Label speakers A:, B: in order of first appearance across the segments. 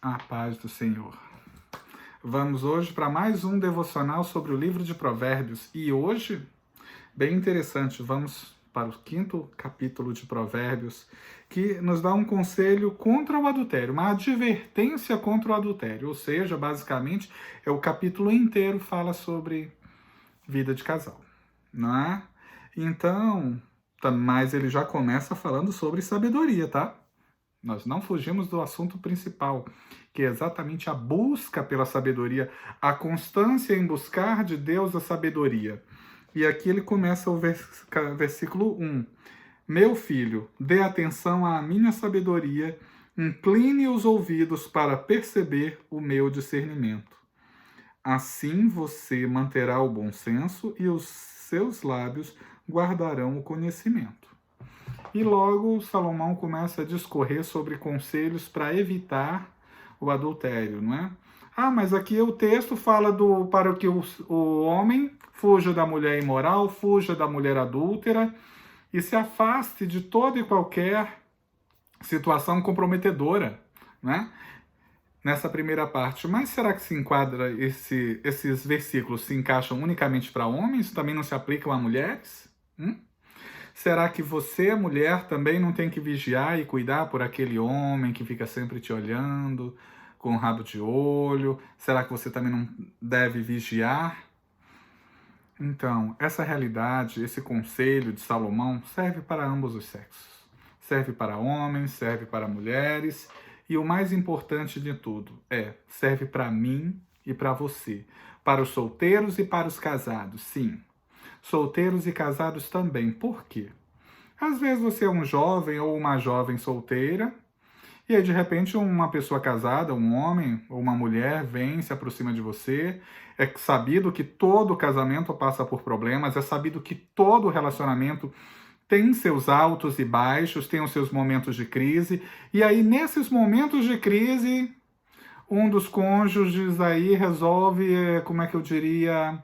A: A paz do Senhor. Vamos hoje para mais um devocional sobre o livro de Provérbios. E hoje, bem interessante, vamos para o 5º capítulo de Provérbios, que nos dá um conselho contra o adultério, uma advertência contra o adultério. Ou seja, basicamente, o capítulo inteiro fala sobre vida de casal, não é? Então, mas ele já começa falando sobre sabedoria, tá? Nós não fugimos do assunto principal, que é exatamente a busca pela sabedoria, a constância em buscar de Deus a sabedoria. E aqui ele começa o versículo 1. Meu filho, dê atenção à minha sabedoria, incline os ouvidos para perceber o meu discernimento. Assim você manterá o bom senso e os seus lábios guardarão o conhecimento. E logo Salomão começa a discorrer sobre conselhos para evitar o adultério, não é? Mas aqui o texto fala para que o homem fuja da mulher imoral, fuja da mulher adúltera e se afaste de toda e qualquer situação comprometedora, né? Nessa primeira parte. Mas será que se enquadra esses versículos se encaixam unicamente para homens? Também não se aplicam a mulheres? Será que você, mulher, também não tem que vigiar e cuidar por aquele homem que fica sempre te olhando, com o rabo de olho? Será que você também não deve vigiar? Então, essa realidade, esse conselho de Salomão serve para ambos os sexos. Serve para homens, serve para mulheres, e o mais importante de tudo serve para mim e para você, para os solteiros e para os casados, sim. Solteiros e casados também. Por quê? Às vezes você é um jovem ou uma jovem solteira, e aí de repente uma pessoa casada, um homem ou uma mulher, vem, se aproxima de você. É sabido que todo casamento passa por problemas, é sabido que todo relacionamento tem seus altos e baixos, tem os seus momentos de crise, e aí nesses momentos de crise, um dos cônjuges aí resolve, como é que eu diria,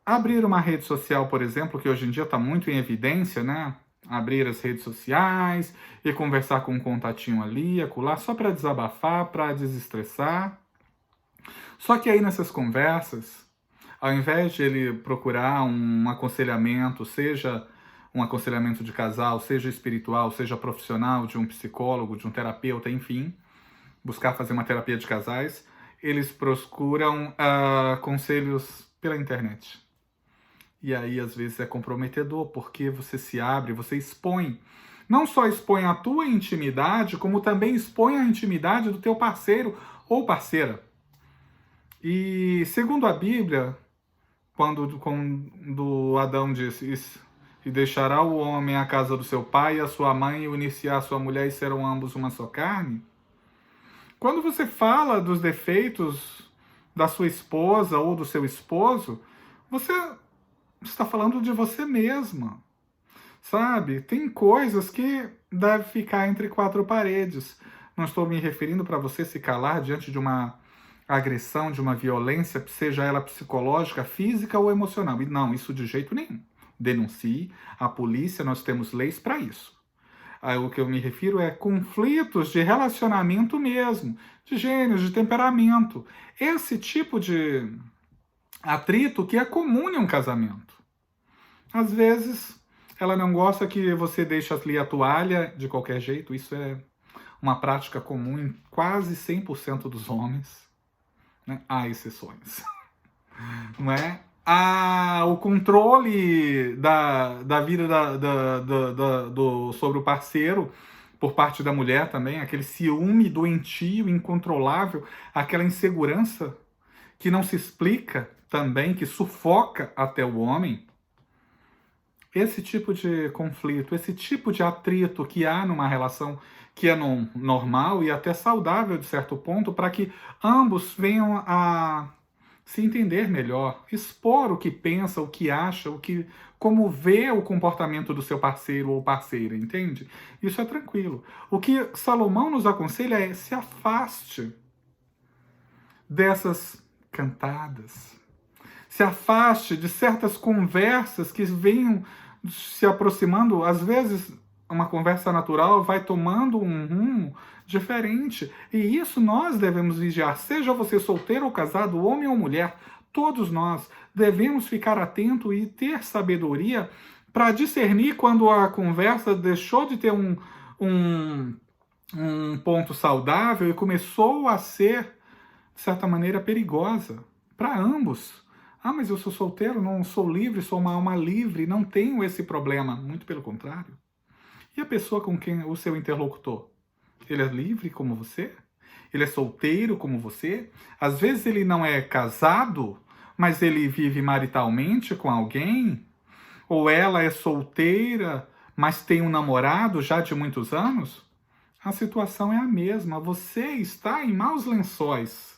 A: abrir uma rede social, por exemplo, que hoje em dia está muito em evidência, né? Abrir as redes sociais e conversar com um contatinho ali, acolá, só para desabafar, para desestressar. Só que aí nessas conversas, ao invés de ele procurar um aconselhamento, seja um aconselhamento de casal, seja espiritual, seja profissional, de um psicólogo, de um terapeuta, enfim, buscar fazer uma terapia de casais, eles procuram conselhos pela internet. E aí, às vezes, é comprometedor, porque você se abre, você expõe. Não só expõe a tua intimidade, como também expõe a intimidade do teu parceiro ou parceira. E, segundo a Bíblia, quando Adão disse isso, e deixará o homem a casa do seu pai e a sua mãe, e unir-se a sua mulher, e serão ambos uma só carne. Quando você fala dos defeitos da sua esposa ou do seu esposo, você está falando de você mesma, sabe? Tem coisas que devem ficar entre quatro paredes. Não estou me referindo para você se calar diante de uma agressão, de uma violência, seja ela psicológica, física ou emocional. E não, isso de jeito nenhum. Denuncie a polícia, nós temos leis para isso. O que eu me refiro é conflitos de relacionamento mesmo, de gêneros, de temperamento. Esse tipo de atrito que é comum em um casamento. Às vezes, ela não gosta que você deixe ali a toalha de qualquer jeito. Isso é uma prática comum em quase 100% dos homens, né? Há exceções. Não é? O controle da vida sobre o parceiro por parte da mulher também, aquele ciúme doentio, incontrolável, aquela insegurança que não se explica também, que sufoca até o homem. Esse tipo de conflito, esse tipo de atrito que há numa relação que é normal e até saudável de certo ponto, para que ambos venham a se entender melhor, expor o que pensa, o que acha, como vê o comportamento do seu parceiro ou parceira, entende? Isso é tranquilo. O que Salomão nos aconselha é: se afaste dessas cantadas, se afaste de certas conversas que venham se aproximando. Às vezes uma conversa natural vai tomando um rumo diferente. E isso nós devemos vigiar, seja você solteiro ou casado, homem ou mulher, todos nós devemos ficar atento e ter sabedoria para discernir quando a conversa deixou de ter um, um ponto saudável e começou a ser, de certa maneira, perigosa para ambos. Ah, mas eu sou solteiro, não sou livre, sou uma alma livre, não tenho esse problema. Muito pelo contrário. E a pessoa com quem o seu interlocutor? Ele é livre como você? Ele é solteiro como você? Às vezes ele não é casado, mas ele vive maritalmente com alguém? Ou ela é solteira, mas tem um namorado já de muitos anos? A situação é a mesma. Você está em maus lençóis.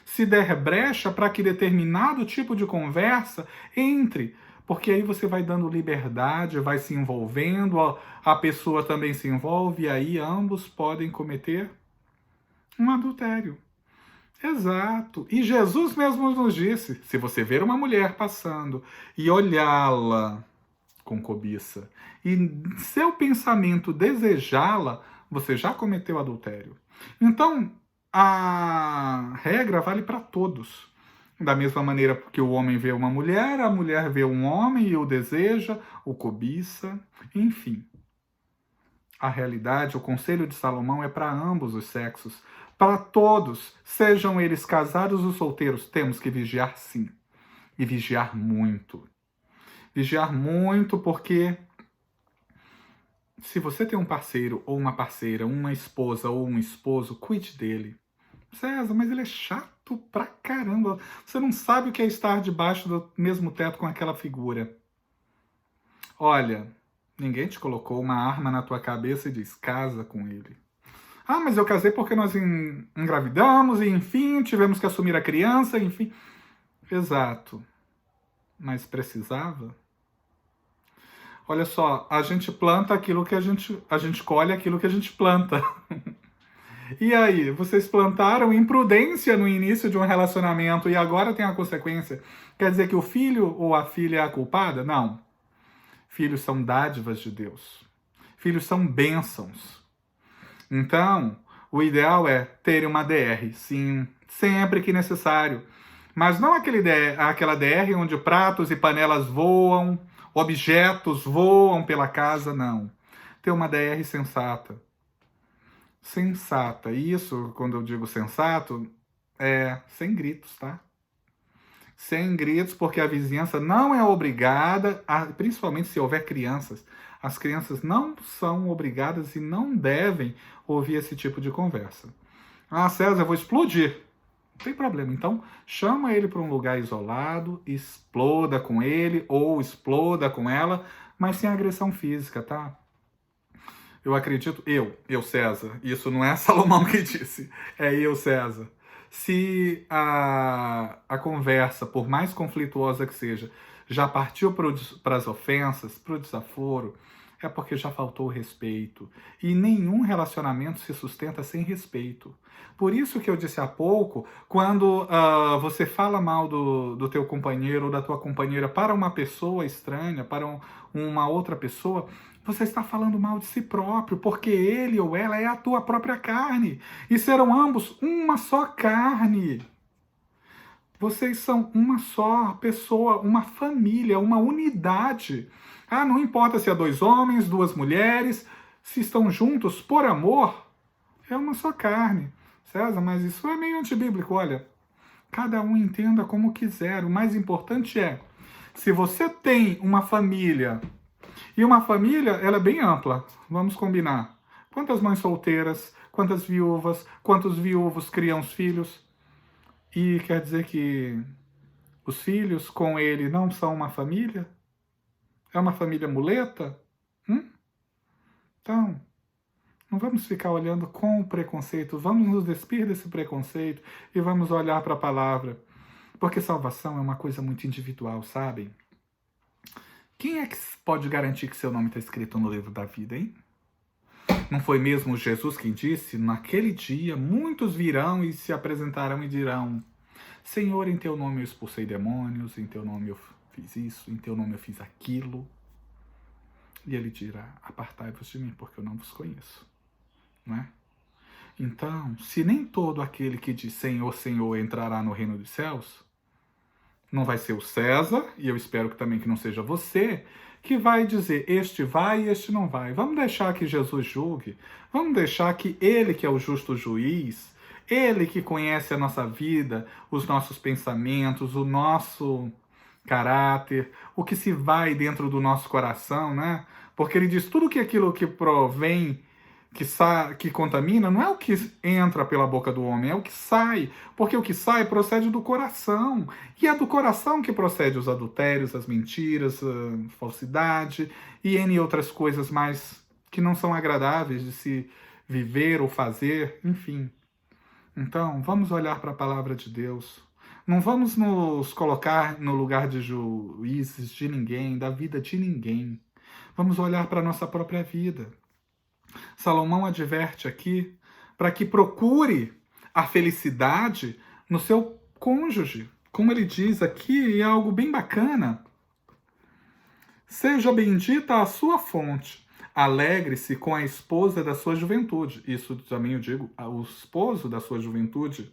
A: Se der brecha para que determinado tipo de conversa entre, porque aí você vai dando liberdade, vai se envolvendo, a pessoa também se envolve, e aí ambos podem cometer um adultério. Exato. E Jesus mesmo nos disse: se você ver uma mulher passando e olhá-la com cobiça, e seu pensamento desejá-la, você já cometeu adultério. Então, a regra vale para todos. Da mesma maneira que o homem vê uma mulher, a mulher vê um homem e o deseja, o cobiça, enfim. A realidade, o conselho de Salomão é para ambos os sexos, para todos, sejam eles casados ou solteiros, temos que vigiar sim, e vigiar muito. Vigiar muito porque se você tem um parceiro ou uma parceira, uma esposa ou um esposo, cuide dele. César, mas ele é chato pra caramba. Você não sabe o que é estar debaixo do mesmo teto com aquela figura. Olha, ninguém te colocou uma arma na tua cabeça e diz, casa com ele. Ah, mas eu casei porque nós engravidamos e, enfim, tivemos que assumir a criança, enfim. Exato. Mas precisava? Olha só, a gente planta aquilo que a gente colhe aquilo que a gente planta. E aí, vocês plantaram imprudência no início de um relacionamento e agora tem a consequência. Quer dizer que o filho ou a filha é a culpada? Não. Filhos são dádivas de Deus. Filhos são bênçãos. Então, o ideal é ter uma DR, sim, sempre que necessário. Mas não aquela DR onde pratos e panelas voam, objetos voam pela casa, não. Ter uma DR sensata. Sensata. Isso, quando eu digo sensato, é sem gritos, tá? Sem gritos, porque a vizinhança não é obrigada, principalmente se houver crianças, as crianças não são obrigadas e não devem ouvir esse tipo de conversa. Ah, César, eu vou explodir. Não tem problema. Então, chama ele para um lugar isolado, exploda com ele ou exploda com ela, mas sem agressão física, tá? Eu acredito, eu César, isso não é Salomão que disse, é eu César. Se a conversa, por mais conflituosa que seja, já partiu para as ofensas, para o desaforo, é porque já faltou respeito. E nenhum relacionamento se sustenta sem respeito. Por isso que eu disse há pouco, quando você fala mal do teu companheiro ou da tua companheira para uma pessoa estranha, para uma outra pessoa, você está falando mal de si próprio, porque ele ou ela é a tua própria carne. E serão ambos uma só carne. Vocês são uma só pessoa, uma família, uma unidade. Ah, não importa se é dois homens, duas mulheres, se estão juntos por amor, é uma só carne. César, mas isso é meio antibíblico, olha. Cada um entenda como quiser. O mais importante é, se você tem uma família, e uma família, ela é bem ampla, vamos combinar. Quantas mães solteiras, quantas viúvas, quantos viúvos criam os filhos? E quer dizer que os filhos com ele não são uma família? É uma família muleta? Então, não vamos ficar olhando com o preconceito, vamos nos despir desse preconceito e vamos olhar para a palavra. Porque salvação é uma coisa muito individual, sabem? Quem é que pode garantir que seu nome está escrito no livro da vida, hein? Não foi mesmo Jesus quem disse? Naquele dia, muitos virão e se apresentarão e dirão: Senhor, em teu nome eu expulsei demônios, em teu nome eu fiz isso, em teu nome eu fiz aquilo. E ele dirá: apartai-vos de mim, porque eu não vos conheço. Não é? Então, se nem todo aquele que diz Senhor, Senhor entrará no reino dos céus, não vai ser o César, e eu espero que também que não seja você, que vai dizer este vai e este não vai. Vamos deixar que Jesus julgue, vamos deixar que ele, que é o justo juiz, ele que conhece a nossa vida, os nossos pensamentos, o nosso caráter, o que se vai dentro do nosso coração, né? Porque ele diz tudo que aquilo que provém que contamina não é o que entra pela boca do homem, é o que sai. Porque o que sai procede do coração. E é do coração que procede os adultérios, as mentiras, a falsidade e N outras coisas mais que não são agradáveis de se viver ou fazer, enfim. Então, vamos olhar para a palavra de Deus. Não vamos nos colocar no lugar de juízes de ninguém, da vida de ninguém. Vamos olhar para a nossa própria vida. Salomão adverte aqui para que procure a felicidade no seu cônjuge. Como ele diz aqui, é algo bem bacana. Seja bendita a sua fonte. Alegre-se com a esposa da sua juventude. Isso também eu digo, o esposo da sua juventude.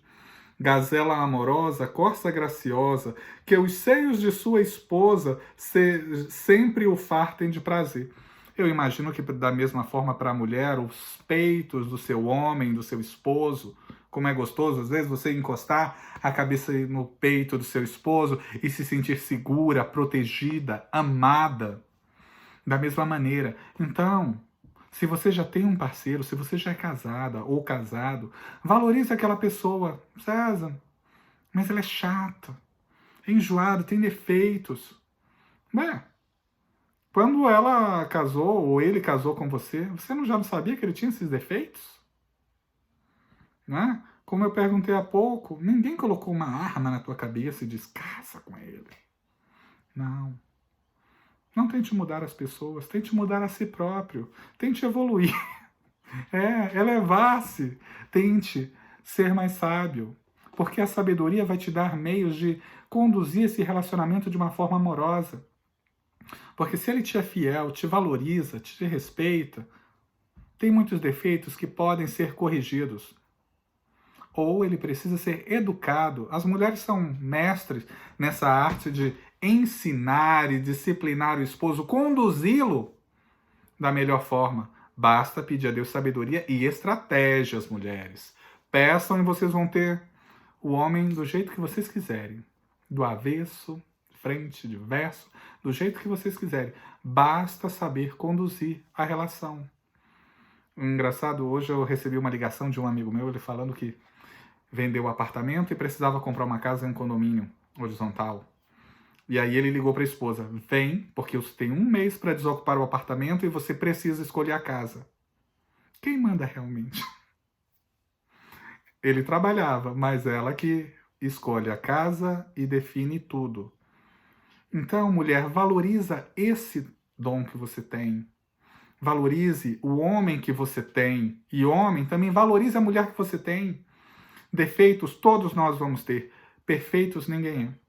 A: Gazela amorosa, corça graciosa, que os seios de sua esposa sempre o fartem de prazer. Eu imagino que da mesma forma para a mulher, os peitos do seu homem, do seu esposo, como é gostoso, às vezes você encostar a cabeça no peito do seu esposo e se sentir segura, protegida, amada. Da mesma maneira. Então, se você já tem um parceiro, se você já é casada ou casado, valorize aquela pessoa. César, mas ela é chata, é enjoada, tem defeitos. Ué, quando ela casou ou ele casou com você, você já não sabia que ele tinha esses defeitos? Né? Como eu perguntei há pouco, ninguém colocou uma arma na tua cabeça e disse, casa com ele. Não. Não tente mudar as pessoas, tente mudar a si próprio, tente evoluir, elevar-se, tente ser mais sábio, porque a sabedoria vai te dar meios de conduzir esse relacionamento de uma forma amorosa. Porque se ele te é fiel, te valoriza, te respeita, tem muitos defeitos que podem ser corrigidos. Ou ele precisa ser educado. As mulheres são mestres nessa arte de ensinar e disciplinar o esposo, conduzi-lo da melhor forma. Basta pedir a Deus sabedoria e estratégias, mulheres. Peçam e vocês vão ter o homem do jeito que vocês quiserem. Do avesso, frente, de verso, do jeito que vocês quiserem. Basta saber conduzir a relação. Engraçado, hoje eu recebi uma ligação de um amigo meu, ele falando que vendeu o apartamento e precisava comprar uma casa em um condomínio horizontal. E aí ele ligou para a esposa, vem, porque você tem um mês para desocupar o apartamento e você precisa escolher a casa. Quem manda realmente? Ele trabalhava, mas ela que escolhe a casa e define tudo. Então, mulher, valoriza esse dom que você tem. Valorize o homem que você tem. E homem, também valorize a mulher que você tem. Defeitos todos nós vamos ter. Perfeitos ninguém é.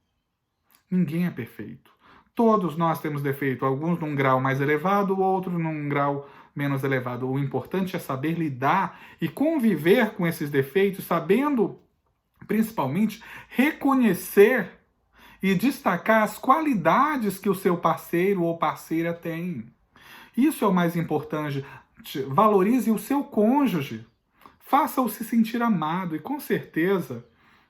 A: Ninguém é perfeito. Todos nós temos defeito, alguns num grau mais elevado, outros num grau menos elevado. O importante é saber lidar e conviver com esses defeitos, sabendo, principalmente, reconhecer e destacar as qualidades que o seu parceiro ou parceira tem. Isso é o mais importante. Valorize o seu cônjuge. Faça-o se sentir amado e, com certeza,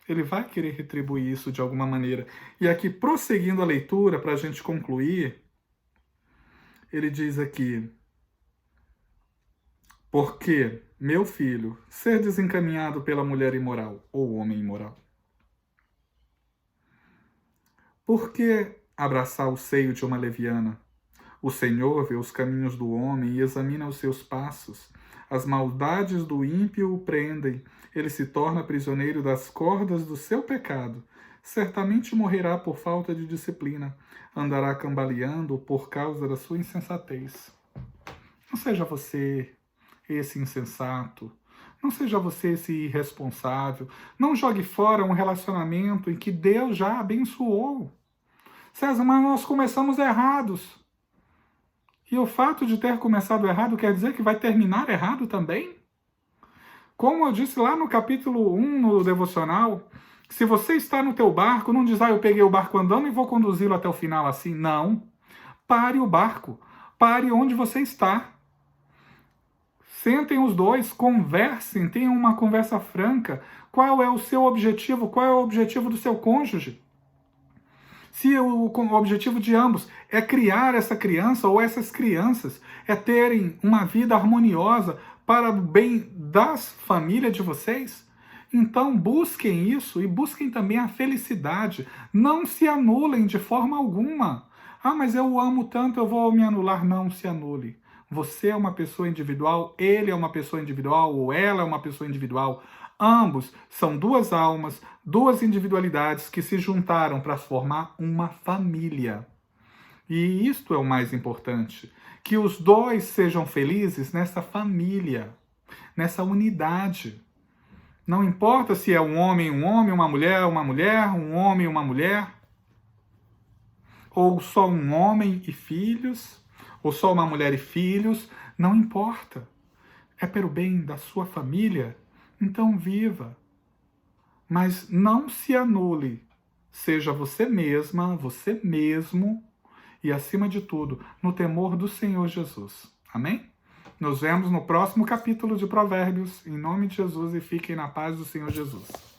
A: ele vai querer retribuir isso de alguma maneira. E aqui, prosseguindo a leitura, para a gente concluir, ele diz aqui, porque, meu filho, ser desencaminhado pela mulher imoral ou homem imoral? Por que abraçar o seio de uma leviana? O Senhor vê os caminhos do homem e examina os seus passos. As maldades do ímpio o prendem. Ele se torna prisioneiro das cordas do seu pecado. Certamente morrerá por falta de disciplina. Andará cambaleando por causa da sua insensatez. Não seja você esse insensato. Não seja você esse irresponsável. Não jogue fora um relacionamento em que Deus já abençoou. César, mas nós começamos errados. E o fato de ter começado errado quer dizer que vai terminar errado também? Como eu disse lá no capítulo 1, no devocional, se você está no teu barco, não diz, eu peguei o barco andando e vou conduzi-lo até o final assim. Não. Pare o barco. Pare onde você está. Sentem os dois, conversem, tenham uma conversa franca. Qual é o seu objetivo? Qual é o objetivo do seu cônjuge? Se o objetivo de ambos é criar essa criança ou essas crianças, é terem uma vida harmoniosa para o bem das famílias de vocês, então busquem isso e busquem também a felicidade. Não se anulem de forma alguma. Mas eu o amo tanto, eu vou me anular. Não se anule. Você é uma pessoa individual, ele é uma pessoa individual, ou ela é uma pessoa individual. Ambos são duas almas, duas individualidades que se juntaram para formar uma família. E isto é o mais importante, que os dois sejam felizes nessa família, nessa unidade. Não importa se é um homem, uma mulher, um homem, uma mulher, ou só um homem e filhos, ou só uma mulher e filhos, não importa. É pelo bem da sua família, então viva. Mas não se anule. Seja você mesma, você mesmo, e acima de tudo, no temor do Senhor Jesus. Amém? Nos vemos no próximo capítulo de Provérbios, em nome de Jesus, e fiquem na paz do Senhor Jesus.